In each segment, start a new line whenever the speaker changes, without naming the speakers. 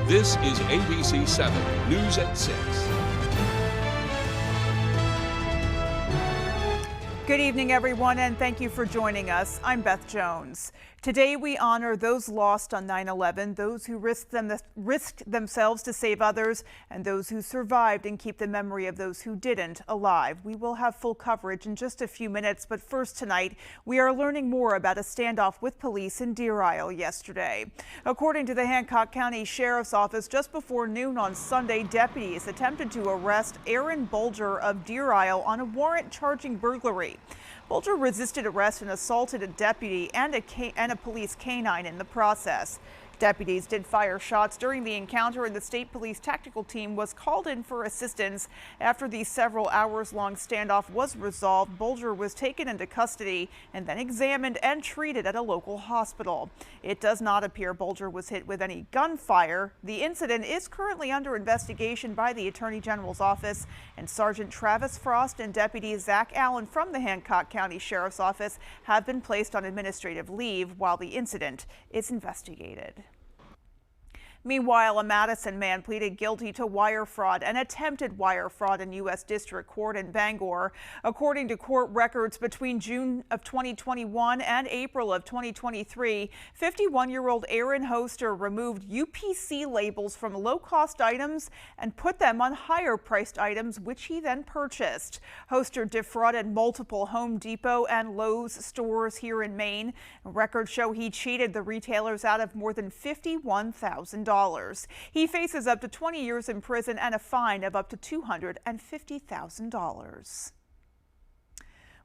This is ABC 7 News at 6.
Good evening, everyone, and thank you for joining us. I'm Beth Jones. Today, we honor those lost on 9/11, those who risked themselves to save others, and those who survived and keep the memory of those who didn't alive. We will have full coverage in just a few minutes, but first tonight, we are learning more about a standoff with police in Deer Isle yesterday. According to the Hancock County Sheriff's Office, just before noon on Sunday, deputies attempted to arrest Aaron Bulger of Deer Isle on a warrant charging burglary. Bulger resisted arrest and assaulted a deputy and a police canine in the process. Deputies did fire shots during the encounter, and the state police tactical team was called in for assistance. After the several hours-long standoff was resolved, Bulger was taken into custody and then examined and treated at a local hospital. It does not appear Bulger was hit with any gunfire. The incident is currently under investigation by the Attorney General's office, and Sergeant Travis Frost and Deputy Zach Allen from the Hancock County Sheriff's Office have been placed on administrative leave while the incident is investigated. Meanwhile, a Madison man pleaded guilty to wire fraud and attempted wire fraud in U.S. District Court in Bangor. According to court records, between June of 2021 and April of 2023, 51-year-old Aaron Hoster removed UPC labels from low-cost items and put them on higher-priced items, which he then purchased. Hoster defrauded multiple Home Depot and Lowe's stores here in Maine. Records show he cheated the retailers out of more than $51,000. He faces up to 20 years in prison and a fine of up to $250,000.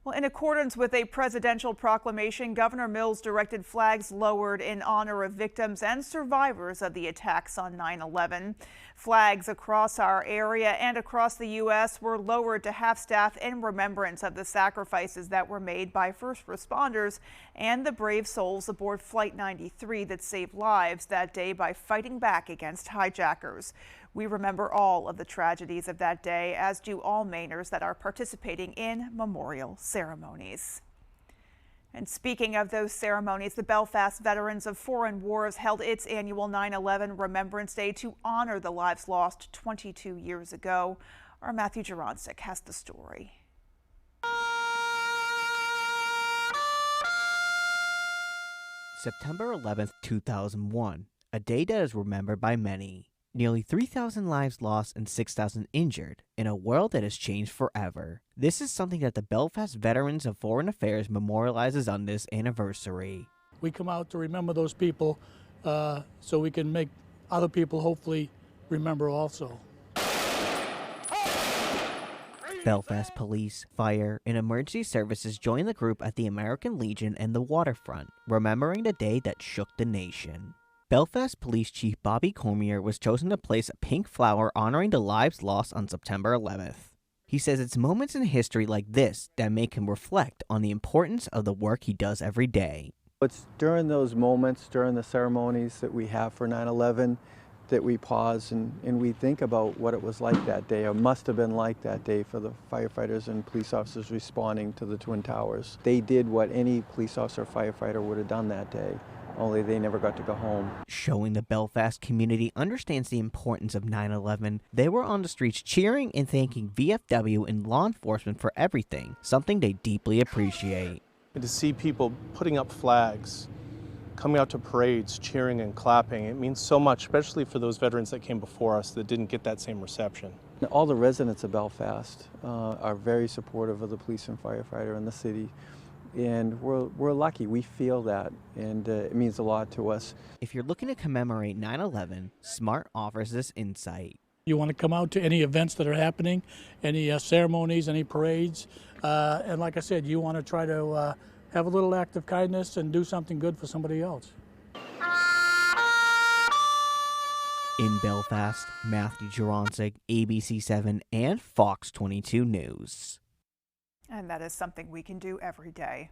Well, in accordance with a presidential proclamation, Governor Mills directed flags lowered in honor of victims and survivors of the attacks on 9/11. Flags across our area and across the U.S. were lowered to half-staff in remembrance of the sacrifices that were made by first responders and the brave souls aboard Flight 93 that saved lives that day by fighting back against hijackers. We remember all of the tragedies of that day, as do all Mainers that are participating in memorial ceremonies. And speaking of those ceremonies, the Belfast Veterans of Foreign Wars held its annual 9/11 Remembrance Day to honor the lives lost 22 years ago. Our Matthew Jaroncic has the story.
September 11th, 2001, a day that is remembered by many. Nearly 3,000 lives lost and 6,000 injured in a world that has changed forever. This is something that the Belfast Veterans of Foreign Affairs memorializes on this anniversary.
We come out to remember those people so we can make other people hopefully remember also.
Belfast Police, Fire, and Emergency Services joined the group at the American Legion and the waterfront, remembering the day that shook the nation. Belfast Police Chief Bobby Cormier was chosen to place a pink flower honoring the lives lost on September 11th. He says it's moments in history like this that make him reflect on the importance of the work he does every day.
It's during those moments, during the ceremonies that we have for 9/11, that we pause and we think about what it was like that day, or must have been like that day for the firefighters and police officers responding to the Twin Towers. They did what any police officer or firefighter would have done that day, only they never got to go home.
Showing the Belfast community understands the importance of 9/11, they were on the streets cheering and thanking VFW and law enforcement for everything, something they deeply appreciate.
And to see people putting up flags, coming out to parades, cheering and clapping, it means so much, especially for those veterans that came before us that didn't get that same reception.
All the residents of Belfast are very supportive of the police and firefighter in the city. And we're lucky, we feel that, and it means a lot to us.
If you're looking to commemorate 9/11, SMART offers this insight.
You want to come out to any events that are happening, any ceremonies, any parades, and like I said, you want to try to have a little act of kindness and do something good for somebody else.
In Belfast, Matthew Jaroncic, ABC 7 and Fox 22 News.
And that is something we can do every day.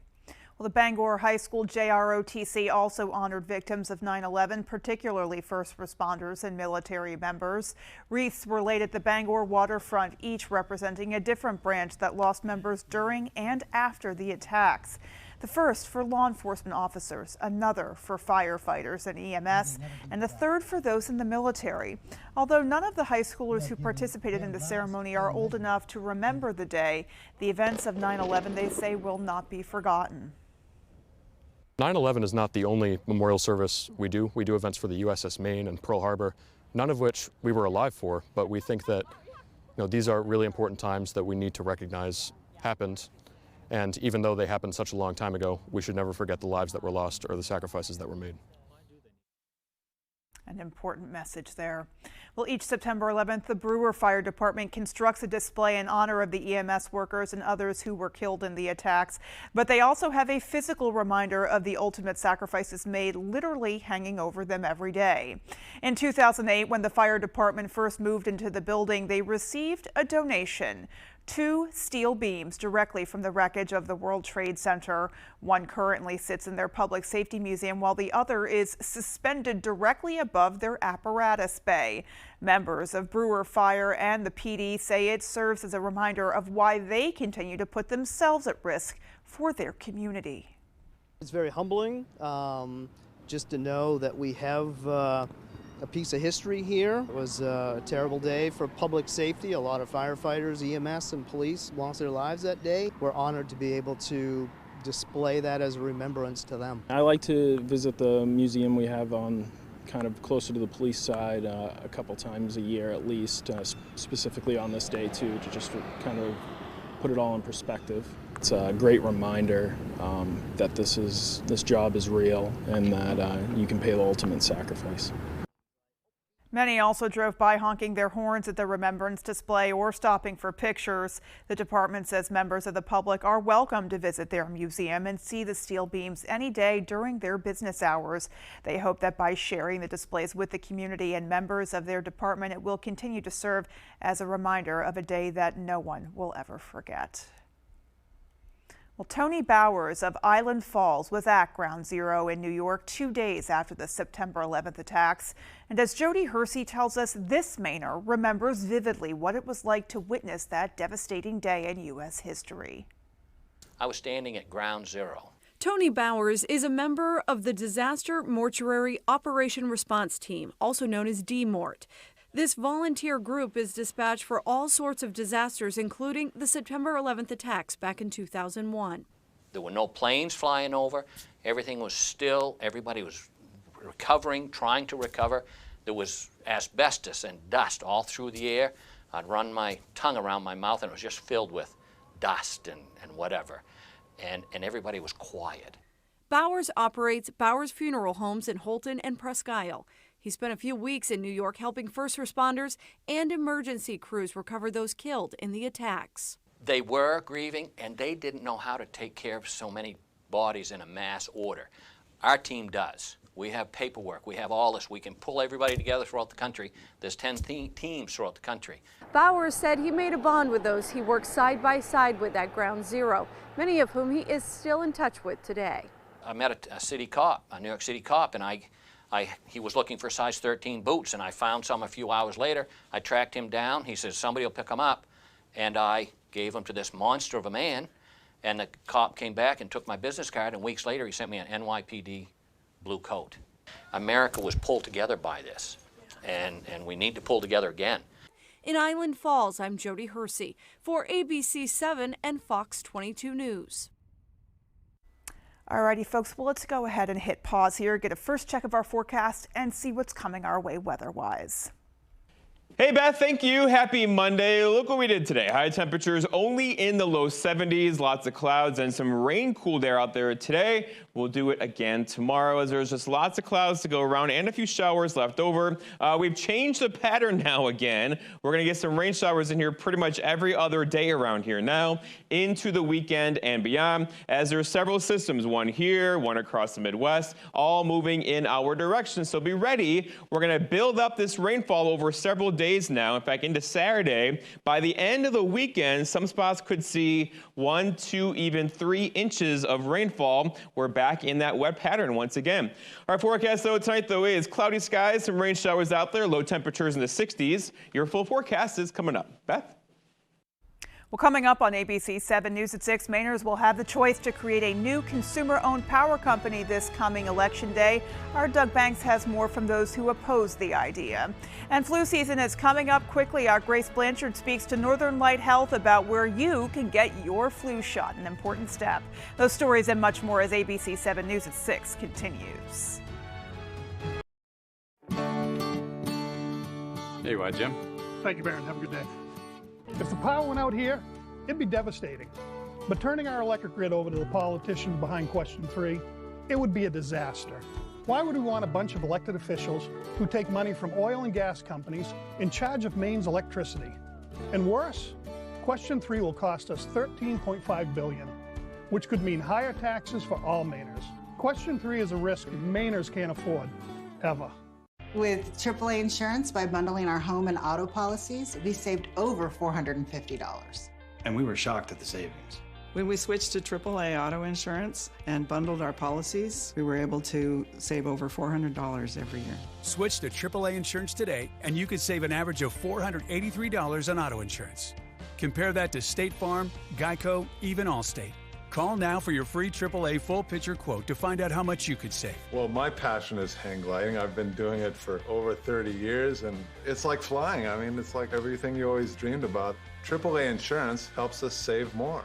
Well, the Bangor High School JROTC also honored victims of 9/11, particularly first responders and military members. Wreaths were laid at the Bangor waterfront, each representing a different branch that lost members during and after the attacks. The first for law enforcement officers, another for firefighters and EMS, and a third for those in the military. Although none of the high schoolers who participated in the ceremony are old enough to remember the day, the events of 9/11, they say, will not be forgotten.
9/11 is not the only memorial service we do. We do events for the USS Maine and Pearl Harbor, none of which we were alive for, but we think that these are really important times that we need to recognize happened. And even though they happened such a long time ago, we should never forget the lives that were lost or the sacrifices that were made.
An important message there. Well, each September 11th, the Brewer Fire Department constructs a display in honor of the EMS workers and others who were killed in the attacks. But they also have a physical reminder of the ultimate sacrifices made, literally hanging over them every day. In 2008, when the fire department first moved into the building, they received a donation. 2 steel beams directly from the wreckage of the World Trade Center. One currently sits in their public safety museum, while the other is suspended directly above their apparatus bay. Members of Brewer Fire and the PD say it serves as a reminder of why they continue to put themselves at risk for their community.
It's very humbling just to know that we have a piece of history here. It was a terrible day for public safety. A lot of firefighters, EMS, and police lost their lives that day. We're honored to be able to display that as a remembrance to them.
I like to visit the museum we have on kind of closer to the police side a couple times a year at least, specifically on this day too, to just kind of put it all in perspective. It's a great reminder that this job is real and that you can pay the ultimate sacrifice.
Many also drove by honking their horns at the remembrance display or stopping for pictures. The department says members of the public are welcome to visit their museum and see the steel beams any day during their business hours. They hope that by sharing the displays with the community and members of their department, it will continue to serve as a reminder of a day that no one will ever forget. Well, Tony Bowers of Island Falls was at Ground Zero in New York 2 days after the September 11th attacks. And as Jody Hersey tells us, this Mainer remembers vividly what it was like to witness that devastating day in U.S. history.
I was standing at Ground Zero.
Tony Bowers is a member of the Disaster Mortuary Operation Response Team, also known as DMORT. This volunteer group is dispatched for all sorts of disasters, including the September 11th attacks back in 2001.
There were no planes flying over. Everything was still. Everybody was recovering, trying to recover. There was asbestos and dust all through the air. I'd run my tongue around my mouth and it was just filled with dust and whatever. And everybody was quiet.
Bowers operates Bowers Funeral Homes in Holton and Presque Isle. He spent a few weeks in New York helping first responders and emergency crews recover those killed in the attacks.
They were grieving, and they didn't know how to take care of so many bodies in a mass order. Our team does. We have paperwork. We have all this. We can pull everybody together throughout the country. There's 10 teams throughout the country.
Bowers said he made a bond with those he worked side by side with at Ground Zero, many of whom he is still in touch with today.
I met a city cop, a New York City cop, and he was looking for size 13 boots, and I found some a few hours later. I tracked him down. He says, somebody will pick them up. And I gave them to this monster of a man, and the cop came back and took my business card, and weeks later he sent me an NYPD blue coat. America was pulled together by this, and we need to pull together again.
In Island Falls, I'm Jody Hersey for ABC 7 and Fox 22 News.
Alrighty, folks, well, let's go ahead and hit pause here, get a first check of our forecast, and see what's coming our way weather-wise.
Hey Beth, thank you. Happy Monday. Look what we did today. High temperatures only in the low 70s, lots of clouds and some rain cooled air out there today. We'll do it again tomorrow as there's just lots of clouds to go around and a few showers left over. We've changed the pattern now again. We're going to get some rain showers in here pretty much every other day around here now into the weekend and beyond, as there are several systems, one here, one across the Midwest, all moving in our direction. So be ready. We're going to build up this rainfall over several days now, in fact, into Saturday. By the end of the weekend, some spots could see 1, 2, even 3 inches of rainfall. We're back in that wet pattern once again. Our forecast, though, tonight, though, is cloudy skies, some rain showers out there, low temperatures in the 60s. Your full forecast is coming up. Beth?
Well, coming up on ABC 7 News at 6, Mainers will have the choice to create a new consumer-owned power company this coming election day. Our Doug Banks has more from those who oppose the idea. And flu season is coming up quickly. Our Grace Blanchard speaks to Northern Light Health about where you can get your flu shot, an important step. Those stories and much more as ABC 7 News at 6 continues.
There you are, Jim.
Thank you, Baron. Have a good day. If the power went out here, it'd be devastating. But turning our electric grid over to the politicians behind question 3, it would be a disaster. Why would we want a bunch of elected officials who take money from oil and gas companies in charge of Maine's electricity? And worse, question 3 will cost us $13.5 billion, which could mean higher taxes for all Mainers. Question 3 is a risk Mainers can't afford, ever.
With AAA insurance, by bundling our home and auto policies, we saved over $450.
And we were shocked at the savings.
When we switched to AAA auto insurance and bundled our policies, we were able to save over $400 every year.
Switch to AAA insurance today, and you could save an average of $483 on auto insurance. Compare that to State Farm, Geico, even Allstate. Call now for your free AAA full picture quote to find out how much you could save.
Well, my passion is hang gliding. I've been doing it for over 30 years, and it's like flying. I mean, it's like everything you always dreamed about. AAA insurance helps us save more.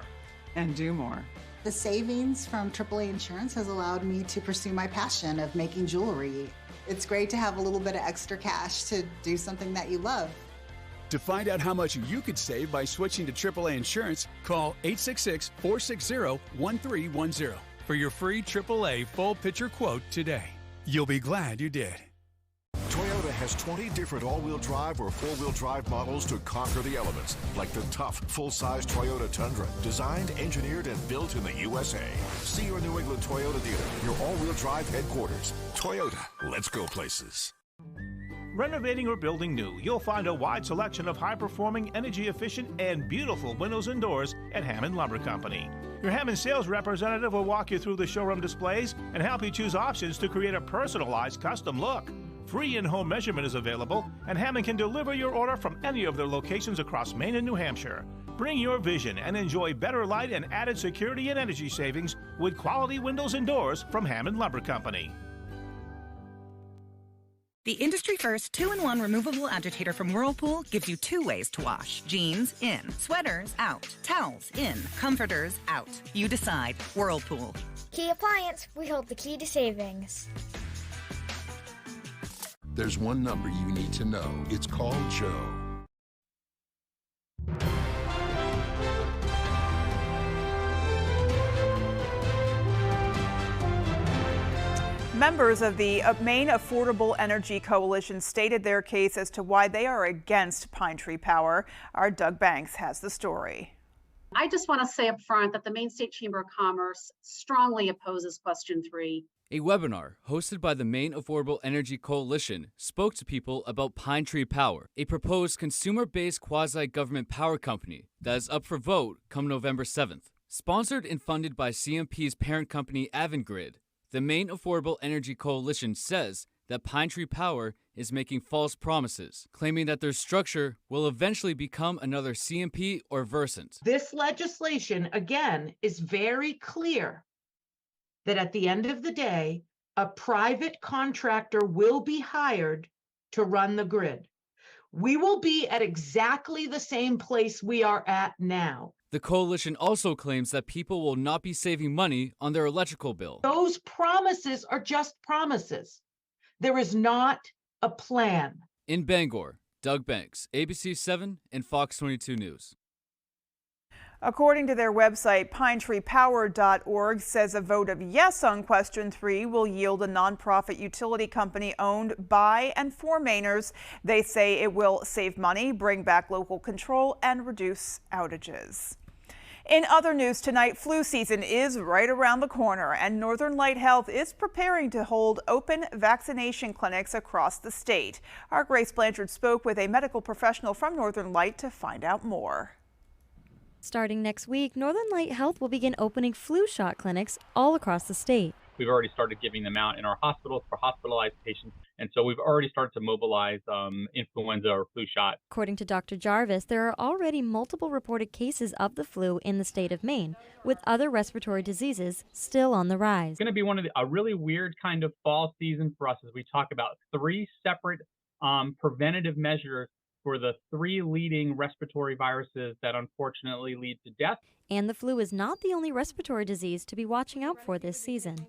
And do more.
The savings from AAA insurance has allowed me to pursue my passion of making jewelry. It's great to have a little bit of extra cash to do something that you love.
To find out how much you could save by switching to AAA insurance, call 866-460-1310 for your free AAA full picture quote today. You'll be glad you did.
Toyota has 20 different all-wheel drive or four-wheel drive models to conquer the elements, like the tough, full-size Toyota Tundra, designed, engineered, and built in the USA. See your New England Toyota dealer, your all-wheel drive headquarters. Toyota, let's go places.
Renovating or building new, you'll find a wide selection of high-performing, energy-efficient, and beautiful windows and doors at Hammond Lumber Company. Your Hammond sales representative will walk you through the showroom displays and help you choose options to create a personalized custom look. Free in-home measurement is available, and Hammond can deliver your order from any of their locations across Maine and New Hampshire. Bring your vision and enjoy better light and added security and energy savings with quality windows and doors from Hammond Lumber Company.
The industry-first 2-in-1 removable agitator from Whirlpool gives you 2 ways to wash. Jeans, in. Sweaters, out. Towels, in. Comforters, out. You decide. Whirlpool.
Key Appliance, we hold the key to savings.
There's one number you need to know. It's called Joe.
Members of the Maine Affordable Energy Coalition stated their case as to why they are against Pine Tree Power. Our Doug Banks has the story.
I just want to say up front that the Maine State Chamber of Commerce strongly opposes question 3.
A webinar hosted by the Maine Affordable Energy Coalition spoke to people about Pine Tree Power, a proposed consumer-based quasi-government power company that is up for vote come November 7th. Sponsored and funded by CMP's parent company Avangrid, the Maine Affordable Energy Coalition says that Pine Tree Power is making false promises, claiming that their structure will eventually become another CMP or Versant.
This legislation, again, is very clear that at the end of the day, a private contractor will be hired to run the grid. We will be at exactly the same place we are at now.
The coalition also claims that people will not be saving money on their electrical bill.
Those promises are just promises. There is not a plan.
In Bangor, Doug Banks, ABC 7 and Fox 22 News.
According to their website, pinetreepower.org says a vote of yes on question 3 will yield a nonprofit utility company owned by and for Mainers. They say it will save money, bring back local control, and reduce outages. In other news tonight, flu season is right around the corner, and Northern Light Health is preparing to hold open vaccination clinics across the state. Our Grace Blanchard spoke with a medical professional from Northern Light to find out more.
Starting next week, Northern Light Health will begin opening flu shot clinics all across the state.
We've already started giving them out in our hospitals for hospitalized patients
And so we've already started to mobilize influenza or flu shots.
According to Dr. Jarvis, there are already multiple reported cases of the flu in the state of Maine, with other respiratory diseases still on the rise.
It's going to be a really weird kind of fall season for us as we talk about 3 separate preventative measures for the 3 leading respiratory viruses that unfortunately lead to death.
And the flu is not the only respiratory disease to be watching out for this season.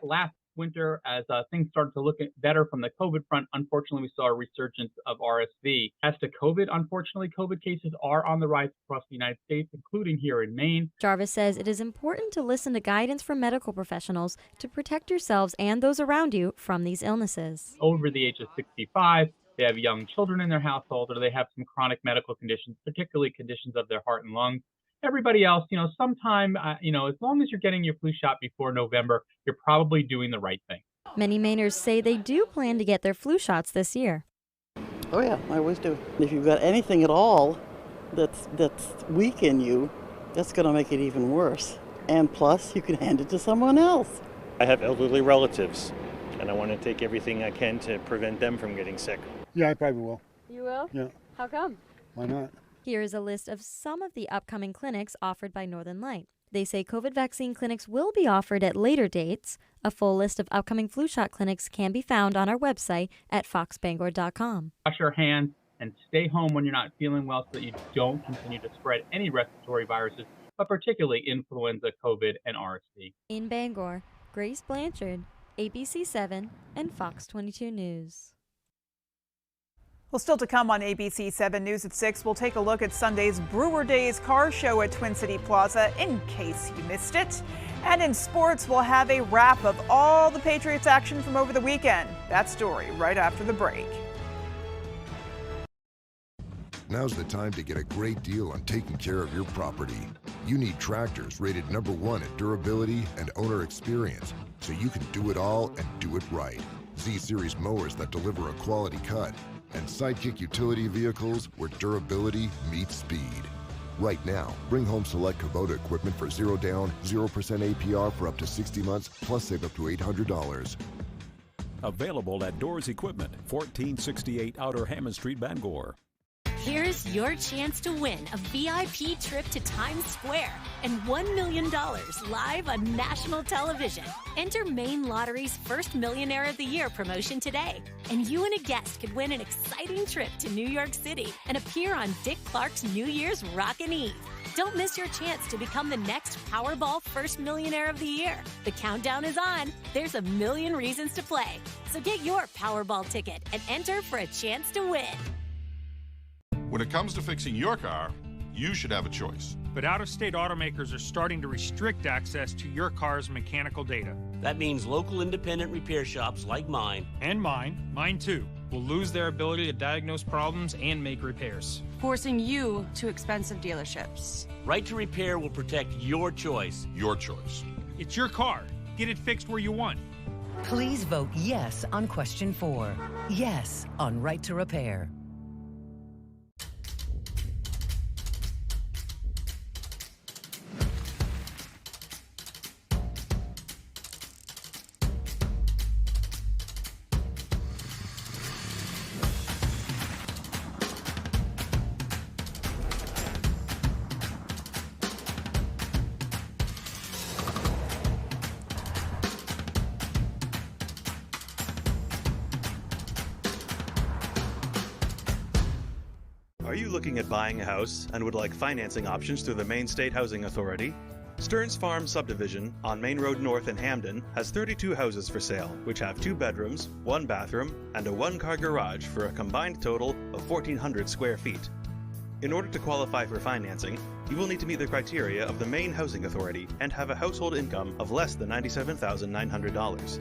Last winter, as things started to look better from the COVID front, unfortunately, we saw a resurgence of RSV. As to COVID, unfortunately, COVID cases are on the rise across the United States, including here in Maine.
Jarvis says it is important to listen to guidance from medical professionals to protect yourselves and those around you from these illnesses.
Over the age of 65, they have young children in their household, or they have some chronic medical conditions, particularly conditions of their heart and lungs. Everybody else, sometime, as long as you're getting your flu shot before November, you're probably doing the right thing.
Many Mainers say they do plan to get their flu shots this year.
Oh yeah, I always do. If you've got anything at all that's weak in you, that's going to make it even worse. And plus, you can hand it to someone else.
I have elderly relatives, and I want to take everything I can to prevent them from getting sick.
Yeah, I probably will.
You will?
Yeah.
How come?
Why not?
Here is a list of some of the upcoming clinics offered by Northern Light. They say COVID vaccine clinics will be offered at later dates. A full list of upcoming flu shot clinics can be found on our website at foxbangor.com.
Wash your hands and stay home when you're not feeling well so that you don't continue to spread any respiratory viruses, but particularly influenza, COVID, and RSV.
In Bangor, Grace Blanchard, ABC 7 and Fox 22 News.
Well, still to come on ABC 7 News at 6, we'll take a look at Sunday's Brewer Days car show at Twin City Plaza, in case you missed it. And in sports, we'll have a wrap of all the Patriots action from over the weekend. That story right after the break.
Now's the time to get a great deal on taking care of your property. You need tractors rated #1 at durability and owner experience, so you can do it all and do it right. Z-Series mowers that deliver a quality cut, and Sidekick utility vehicles where durability meets speed. Right now, bring home select Kubota equipment for 0 down, 0% APR for up to 60 months, plus save up to $800.
Available at Doors Equipment, 1468 Outer Hammond Street, Bangor.
Here's your chance to win a VIP trip to Times Square and $1 million live on national television. Enter Maine Lottery's first Millionaire of the Year promotion today, and you and a guest could win an exciting trip to New York City and appear on Dick Clark's New Year's Rockin' Eve. Don't miss your chance to become the next Powerball First Millionaire of the Year. The countdown is on. There's a million reasons to play. So get your Powerball ticket and enter for a chance to win.
When it comes to fixing your car, you should have a choice.
But out-of-state automakers are starting to restrict access to your car's mechanical data.
That means local independent repair shops like mine,
and mine too,
will lose their ability to diagnose problems and make repairs,
forcing you to expensive dealerships.
Right to Repair will protect your choice.
Your choice.
It's your car. Get it fixed where you want.
Please vote yes on question 4. Yes on Right to Repair.
Are you looking at buying a house and would like financing options through the Maine State Housing Authority? Stearns Farm Subdivision on Main Road North in Hamden has 32 houses for sale, which have 2 bedrooms, 1 bathroom, and a 1-car garage for a combined total of 1,400 square feet. In order to qualify for financing, you will need to meet the criteria of the Maine Housing Authority and have a household income of less than $97,900.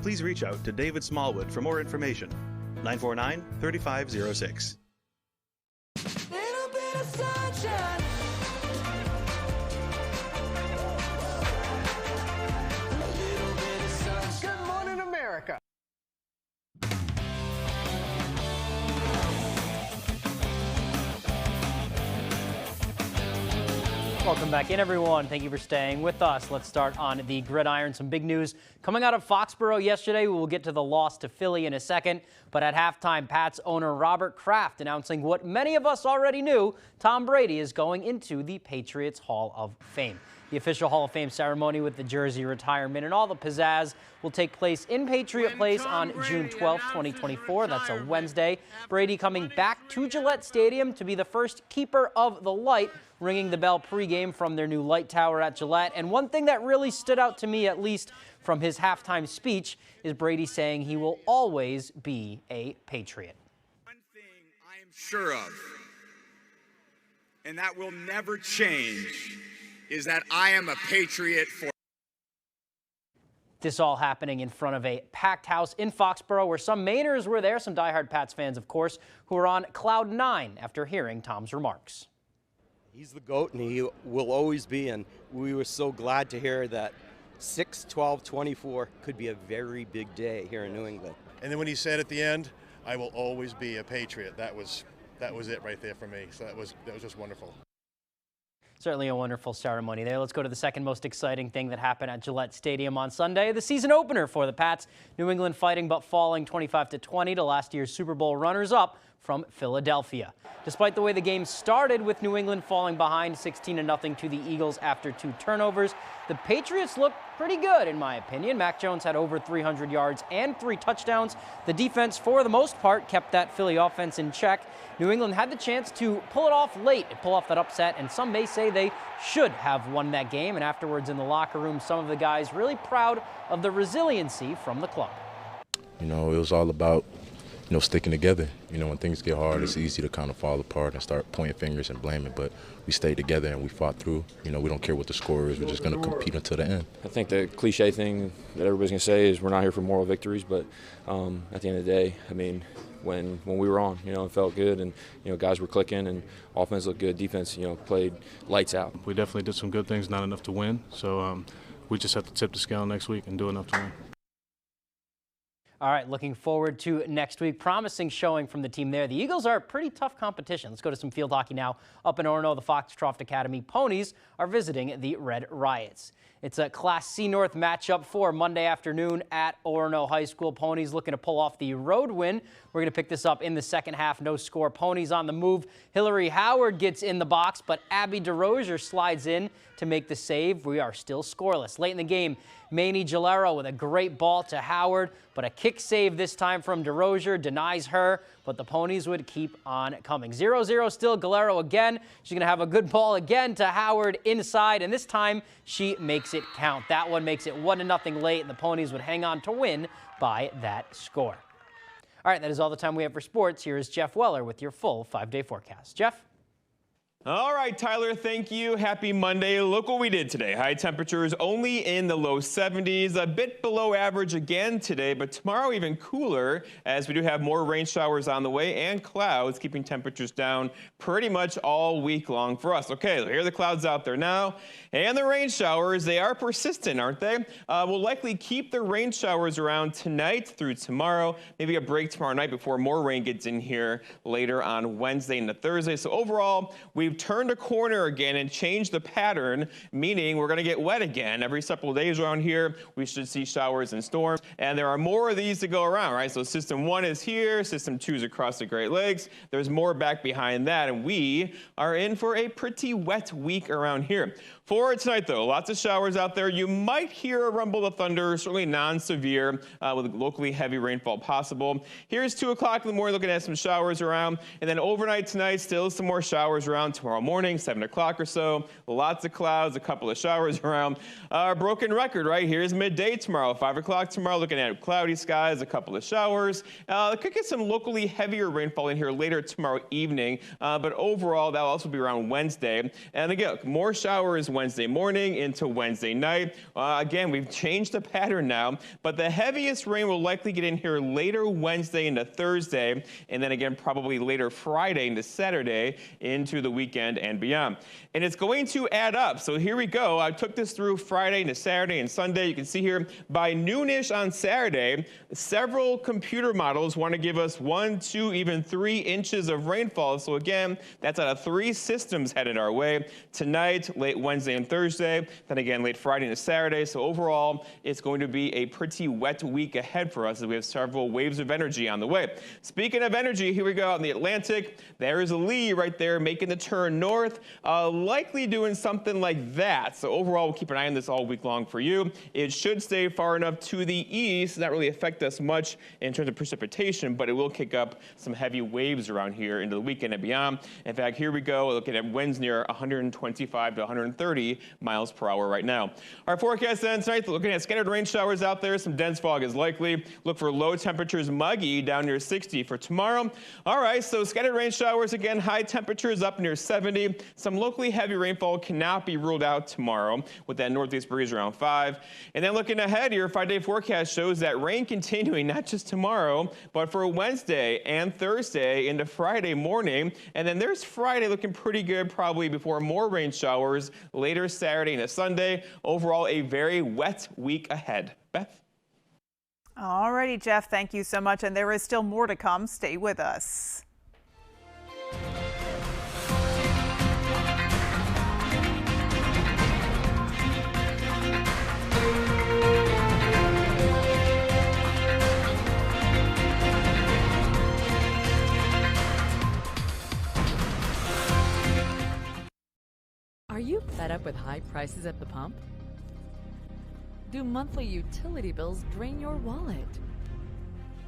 Please reach out to David Smallwood for more information. 949-3506.
Little bit of sunshine.
Good morning, America.
Welcome back in, everyone. Thank you for staying with us. Let's start on the gridiron. Some big news coming out of Foxborough yesterday. We will get to the loss to Philly in a second. But at halftime, Pats owner Robert Kraft announcing what many of us already knew: Tom Brady is going into the Patriots Hall of Fame. The official Hall of Fame ceremony with the jersey retirement and all the pizzazz will take place in Patriot Place on June 12, 2024. That's a Wednesday. Brady coming back to Gillette Stadium to be the first keeper of the light, ringing the bell pregame from their new light tower at Gillette. And one thing that really stood out to me, at least from his halftime speech, is Brady saying he will always be a Patriot.
One thing I am sure of, and that will never change, is that I am a Patriot for.
This all happening in front of a packed house in Foxborough, where some Mainers were there, some diehard Pats fans, of course, who were on cloud nine after hearing Tom's remarks.
He's the GOAT, and he will always be, and we were so glad to hear that 6/12/24 could be a very big day here in New England.
And then when he said at the end, "I will always be a Patriot," that was it right there for me. So that was just wonderful.
Certainly a wonderful ceremony there. Let's go to the second most exciting thing that happened at Gillette Stadium on Sunday, the season opener for the Pats. New England fighting but falling 25-20 to last year's Super Bowl runners-up from Philadelphia. Despite the way the game started, with New England falling behind 16-0 to the Eagles after 2 turnovers, the Patriots looked pretty good, in my opinion. Mac Jones had over 300 yards and 3 touchdowns. The defense, for the most part, kept that Philly offense in check. New England had the chance to pull it off late, pull off that upset, and some may say they should have won that game. And afterwards in the locker room, some of the guys really proud of the resiliency from the club.
You know, it was all about, sticking together. When things get hard, it's easy to kind of fall apart and start pointing fingers and blaming, but we stayed together and we fought through. We don't care what the score is. We're just going to compete until the end.
I think the cliche thing that everybody's going to say is we're not here for moral victories, but at the end of the day, I mean, when we were on, it felt good, and, guys were clicking, and offense looked good. Defense, played lights out.
We definitely did some good things, not enough to win, so we just have to tip the scale next week and do enough to win.
All right, looking forward to next week. Promising showing from the team there. The Eagles are a pretty tough competition. Let's go to some field hockey now. Up in Orono, the Foxcroft Academy Ponies are visiting the Red Riots. It's a Class C North matchup for Monday afternoon at Orono High School. Ponies looking to pull off the road win. We're going to pick this up in the second half. No score. Ponies on the move. Hillary Howard gets in the box, but Abby DeRozier slides in to make the save. We are still scoreless. Late in the game, Maney Gilero with a great ball to Howard, but a kick save this time from DeRozier denies her, but the Ponies would keep on coming. 0-0 still. Gilero again. She's going to have a good ball again to Howard inside, and this time she makes it count. That one makes it 1-0 late, and the Ponies would hang on to win by that score. All right, that is all the time we have for sports. Here is Jeff Weller with your full 5-day forecast. Jeff?
All right, Tyler, thank you. Happy Monday. Look what we did today. High temperatures only in the low 70s, a bit below average again today, but tomorrow even cooler, as we do have more rain showers on the way and clouds, keeping temperatures down pretty much all week long for us. Okay, here are the clouds out there now, and the rain showers, they are persistent, aren't they? We'll likely keep the rain showers around tonight through tomorrow, maybe a break tomorrow night before more rain gets in here later on Wednesday into Thursday. So overall, we've turned a corner again and changed the pattern, meaning we're going to get wet again. Every several days around here, we should see showers and storms, and there are more of these to go around, right? So system 1 is here, system 2 is across the Great Lakes. There's more back behind that, and we are in for a pretty wet week around here. For tonight, though, lots of showers out there. You might hear a rumble of thunder, certainly non-severe, with locally heavy rainfall possible. Here's 2 o'clock in the morning, looking at some showers around. And then overnight tonight, still some more showers around tomorrow morning, 7 o'clock or so. Lots of clouds, a couple of showers around. Our broken record, right? Here's midday tomorrow, 5 o'clock tomorrow, looking at cloudy skies, a couple of showers. Could get some locally heavier rainfall in here later tomorrow evening. But overall, that'll also be around Wednesday. And again, more showers Wednesday morning into Wednesday night. Again, we've changed the pattern now, but the heaviest rain will likely get in here later Wednesday into Thursday, and then again probably later Friday into Saturday into the weekend. weekend and beyond. And it's going to add up. So here we go. I took this through Friday into Saturday and Sunday. You can see here by noonish on Saturday, several computer models want to give us 1, 2, even 3 inches of rainfall. So again, that's out of 3 systems headed our way. Tonight, late Wednesday and Thursday, then again late Friday into Saturday. So overall, it's going to be a pretty wet week ahead for us as we have several waves of energy on the way. Speaking of energy, here we go out in the Atlantic. There is a Lee right there making the turn north, likely doing something like that. So overall, we'll keep an eye on this all week long for you. It should stay far enough to the east, not really affect us much in terms of precipitation, but it will kick up some heavy waves around here into the weekend and beyond. In fact, here we go, looking at winds near 125 to 130 miles per hour right now. Our forecast then tonight, looking at scattered rain showers out there. Some dense fog is likely. Look for low temperatures muggy down near 60 for tomorrow. All right, so scattered rain showers again, high temperatures up near 70. Some locally heavy rainfall cannot be ruled out tomorrow with that northeast breeze around 5. And then looking ahead, your 5-day forecast shows that rain continuing not just tomorrow, but for Wednesday and Thursday into Friday morning. And then there's Friday looking pretty good, probably before more rain showers later Saturday into Sunday. Overall, a very wet week ahead. Beth?
All righty, Jeff, thank you so much. And there is still more to come. Stay with us.
Are you fed up with high prices at the pump? Do monthly utility bills drain your wallet?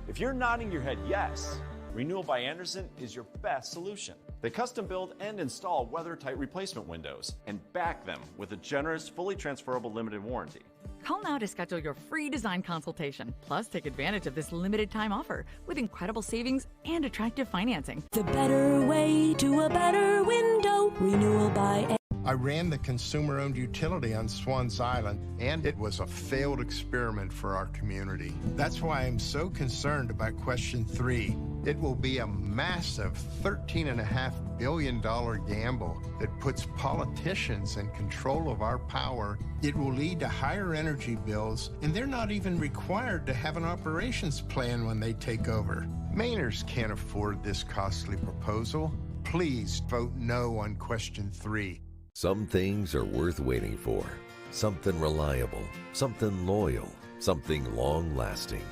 If you're nodding your head yes, Renewal by Andersen is your best solution. They custom build and install weather-tight replacement windows and back them with a generous, fully transferable limited warranty.
Call now to schedule your free design consultation. Plus, take advantage of this limited time offer with incredible savings and attractive financing.
The better way to a better window. Renewal by
I ran the consumer-owned utility on Swans Island, and it was a failed experiment for our community. That's why I'm so concerned about question 3. It will be a massive $13.5 billion gamble that puts politicians in control of our power. It will lead to higher energy bills, and they're not even required to have an operations plan when they take over. Mainers can't afford this costly proposal. Please vote no on question 3.
Some things are worth waiting for. Something reliable, something loyal, something long-lasting.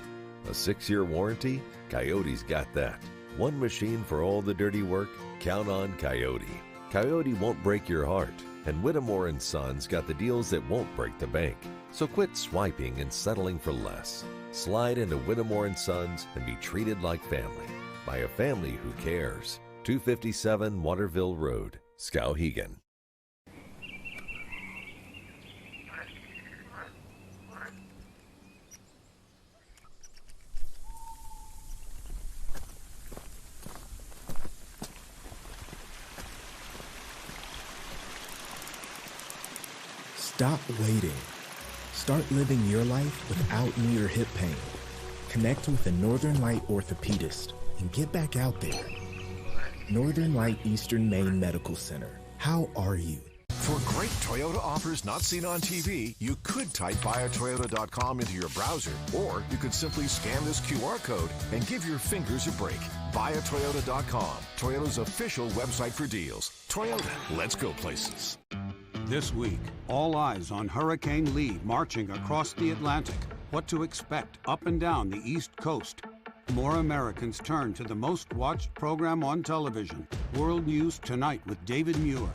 A 6-year warranty? Coyote's got that. One machine for all the dirty work? Count on Coyote. Coyote won't break your heart, and Whittemore & Sons got the deals that won't break the bank. So quit swiping and settling for less. Slide into Whittemore & Sons and be treated like family by a family who cares. 257 Waterville Road, Skowhegan.
Stop waiting. Start living your life without knee or hip pain. Connect with a Northern Light orthopedist and get back out there. Northern Light Eastern Maine Medical Center. How are you?
For great Toyota offers not seen on TV, you could type buyatoyota.com into your browser, or you could simply scan this QR code and give your fingers a break. Buyatoyota.com, Toyota's official website for deals. Toyota, let's go places.
This week, all eyes on Hurricane Lee marching across the Atlantic. What to expect up and down the East Coast. More Americans turn to the most watched program on television. World News Tonight with David Muir.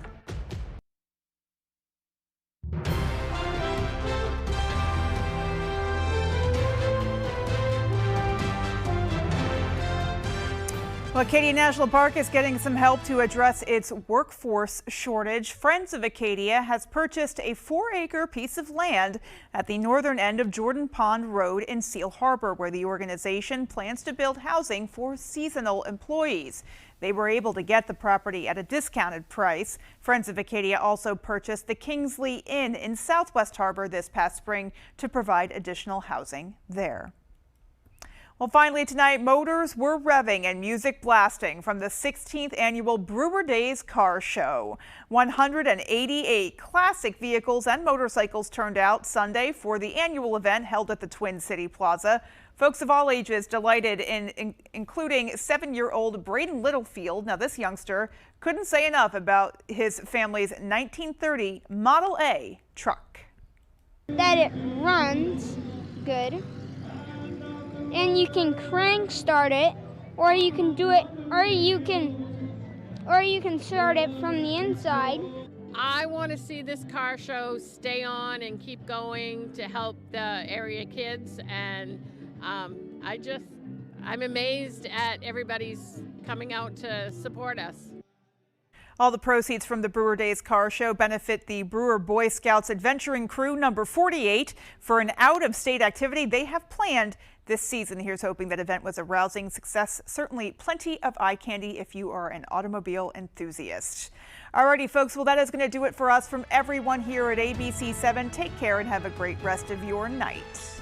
Well, Acadia National Park is getting some help to address its workforce shortage. Friends of Acadia has purchased a 4-acre piece of land at the northern end of Jordan Pond Road in Seal Harbor, where the organization plans to build housing for seasonal employees. They were able to get the property at a discounted price. Friends of Acadia also purchased the Kingsley Inn in Southwest Harbor this past spring to provide additional housing there. Well, finally tonight, motors were revving and music blasting from the 16th annual Brewer Days Car Show. 188 classic vehicles and motorcycles turned out Sunday for the annual event held at the Twin City Plaza. Folks of all ages delighted including 7-year-old Braden Littlefield. Now, this youngster couldn't say enough about his family's 1930 Model A truck.
That it runs good. And you can crank start it, or you can do it, or you can start it from the inside.
I want to see this car show stay on and keep going to help the area kids, and I'm amazed at everybody's coming out to support us.
All the proceeds from the Brewer Days Car Show benefit the Brewer Boy Scouts Adventuring Crew number 48 for an out-of-state activity they have planned this season. Here's hoping that event was a rousing success. Certainly plenty of eye candy if you are an automobile enthusiast. Alrighty, folks, well, that is going to do it for us. From everyone here at ABC 7, take care and have a great rest of your night.